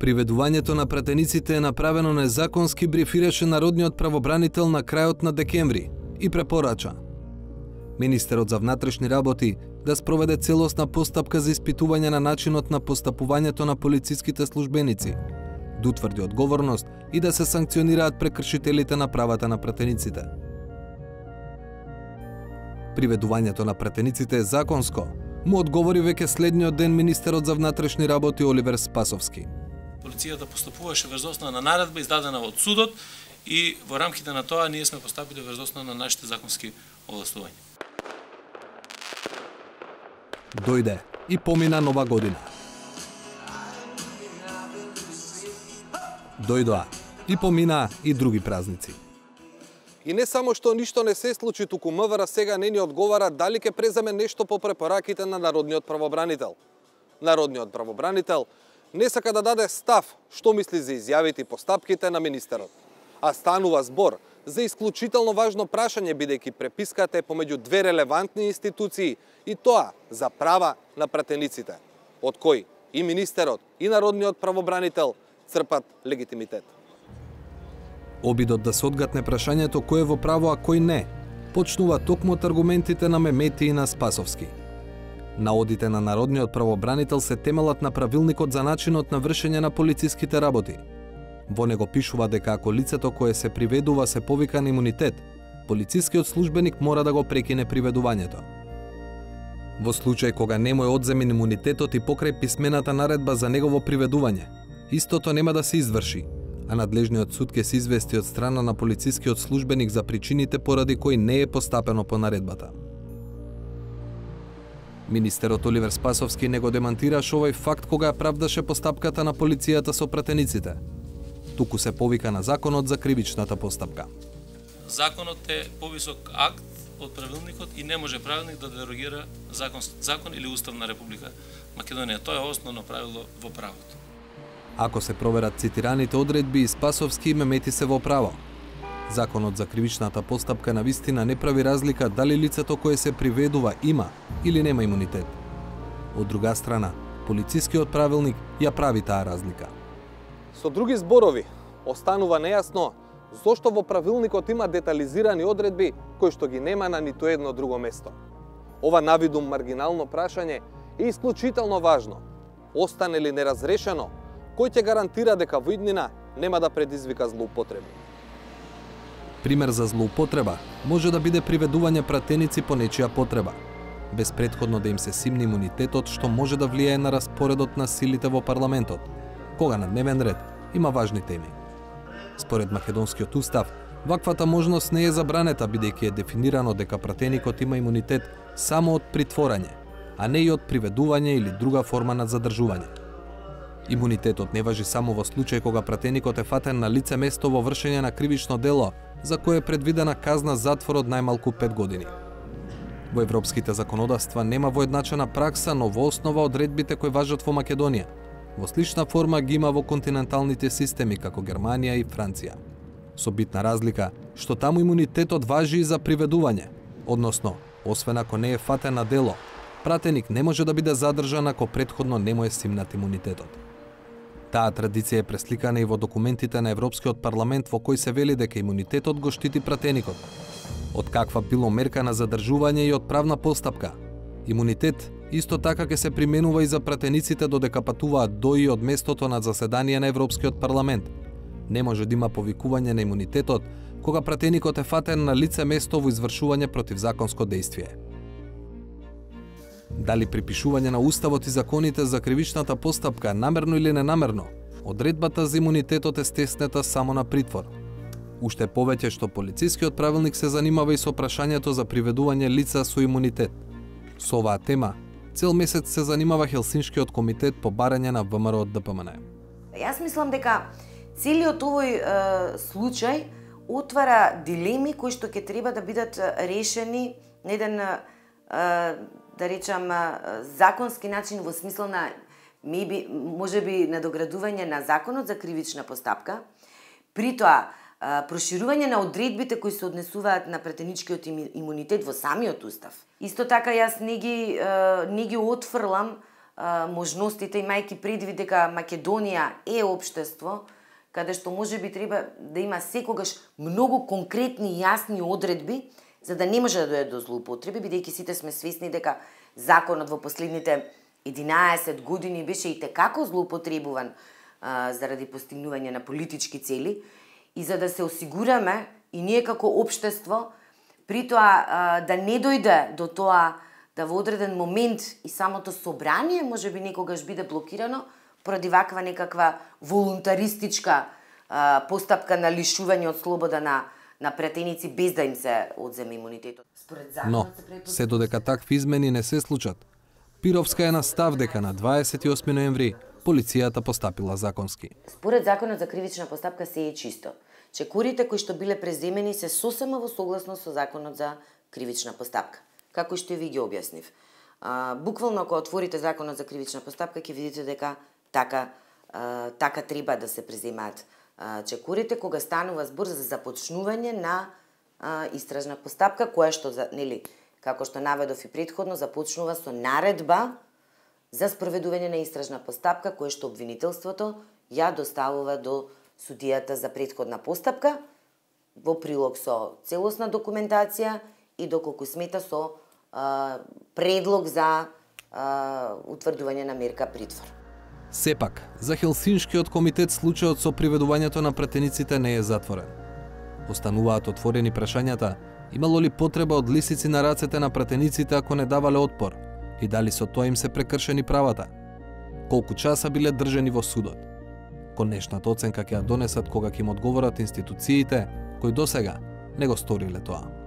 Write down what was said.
Приведувањето на пратениците е направено незаконски, брифираше народниот правобранител на крајот на декември и препорача министерот за внатрешни работи да спроведе целосна постапка за испитување на начинот на постапувањето на полициските службеници, да утврди одговорност и да се санкционираат прекршителите на правата на пратениците. Приведувањето на пратениците е законско, му одговори веќе следниот ден министерот за внатрешни работи Оливер Спасовски. Полицијата постапуваше врз основа на наредба издадена од судот и во рамките на тоа ние сме постапили врз основа на нашите законски овластувања. Дојде и помина нова година. Дојдоа и помина и други празници. И не само што ништо не се случи, туку МВР сега не ни одговара дали ќе преземе нешто по препораките на народниот правобранител. Народниот правобранител не сака да даде став што мисли за изјавите и постапките на министерот. А станува збор за исклучително важно прашање, бидејќи преписката е помеѓу две релевантни институции, и тоа за права на пратениците, од кои и министерот и народниот правобранител црпат легитимитет. Обидот да се одгатне прашањето кој е во право, а кој не, почнува токму од аргументите на Мемети и на Спасовски. Наодите на народниот правобранител се темелат на правилникот за начинот на вршење на полициските работи. Во него пишува дека ако лицето кое се приведува се повика на имунитет, полицискиот службеник мора да го прекине приведувањето. Во случај кога не му е одземен имунитетот и покрај писмената наредба за негово приведување, истото нема да се изврши, а надлежниот суд ќе се извести од страна на полицискиот службеник за причините поради кои не е постапено по наредбата. Министерот Оливер Спасовски не го демантираше овој факт кога ја правдаше постапката на полицијата со пратениците. Туку се повика на законот за кривичната постапка. Законот е повисок акт од правилникот и не може правилник да дерогира закон или устав на Република Македонија. Тоа е основно правило во правото. Ако се проверат цитираните одредби, и Спасовски и Мемети се во право. Законот за кривичната постапка навистина не прави разлика дали лицето кое се приведува има или нема имунитет. Од друга страна, полицискиот правилник ја прави таа разлика. Со други зборови, останува нејасно зошто во правилникот има детализирани одредби кои што ги нема на ниту едно друго место. Ова навидум маргинално прашање е исклучително важно. Остане ли неразрешено, кој ќе гарантира дека во иднина нема да предизвика злоупотреби? Пример за злоупотреба може да биде приведување пратеници по нечија потреба, без претходно да им се симне имунитетот, што може да влијае на распоредот на силите во парламентот, кога на дневен ред има важни теми. Според македонскиот устав, ваквата можност не е забранета, бидејќи е дефинирано дека пратеникот има имунитет само од притворање, а не и од приведување или друга форма на задржување. Имунитетот не важи само во случај кога пратеникот е фатен на лице место во вршење на кривично дело, за кое е предвидена казна затвор од најмалку 5 години. Во европските законодавства нема воедначена пракса, но во основа одредбите кои важат во Македонија, во слична форма ги има во континенталните системи како Германија и Франција. Со битна разлика што таму имунитетот важи и за приведување, односно, освен ако не е фатен на дело, пратеник не може да биде задржан ако претходно не му е симнат имунитетот. Таа традиција е пресликана и во документите на Европскиот парламент во кој се вели дека имунитетот го штити пратеникот. Од каква било мерка на задржување и од правна постапка. Имунитет исто така ќе се применува и за пратениците додека патуваат до и од местото на заседание на Европскиот парламент. Не може да има повикување на имунитетот кога пратеникот е фатен на лице место во извршување противзаконско дејствие. Дали припишување на уставот и законите за кривичната постапка намерно или ненамерно, одредбата за имунитетот е стеснета само на притвор. Уште повеќе што полицискиот правилник се занимава и со прашањето за приведување лица со имунитет. Со оваа тема, цел месец се занимава Хелсиншкиот комитет по барање на ВМРО од ДПМН. Јас мислам дека целиот овој случај отвара дилеми кои што ќе треба да бидат решени на еден да речам законски начин, во смисла на можеби надоградување на законот за кривична постапка, при тоа проширување на одредбите кои се однесуваат на пратеничкиот имунитет во самиот устав. Исто така јас не ги отфрлам можностите, имајќи предвид дека Македонија е општество каде што можеби треба да има секогаш многу конкретни и јасни одредби за да не може да дојде до злоупотреби, бидејќи сите сме свесни дека законот во последните 11 години беше и текако злоупотребуван заради постигнување на политички цели и за да се осигураме и ние како општество при тоа да не дојде до тоа да во одреден момент и самото собрание можеби некогаш биде блокирано поради ваква некаква волунтаристичка постапка на лишување од слобода на пратеници без да им се одземе имунитетот. Но, се додека такви измени не се случат, Пировска е на став дека на 28 ноември полицијата постапила законски. Според законот за кривична постапка се е чисто. Чекорите кои што биле преземени се сосема во согласност со законот за кривична постапка, како што ви ги објаснив. Буквално ако отворите законот за кривична постапка ќе видите дека така треба да се преземаат чекорите кога станува збор за започнување на истражна постапка која што како што наведов и претходно започнува со наредба за спроведување на истражна постапка која што обвинителството ја доставува до судијата за претходна постапка во прилог со целосна документација и доколку смета со предлог за утврдување на мерка притвор. Сепак, за Хелсиншкиот комитет случајот со приведувањето на пратениците не е затворен. Остануваат отворени прашањата имало ли потреба од лисици на рацете на пратениците ако не давале отпор и дали со тоа им се прекршени правата? Колку часа биле држани во судот? Конечната оценка ќе ја донесат кога ќе им одговорат институциите кои досега не го сториле тоа.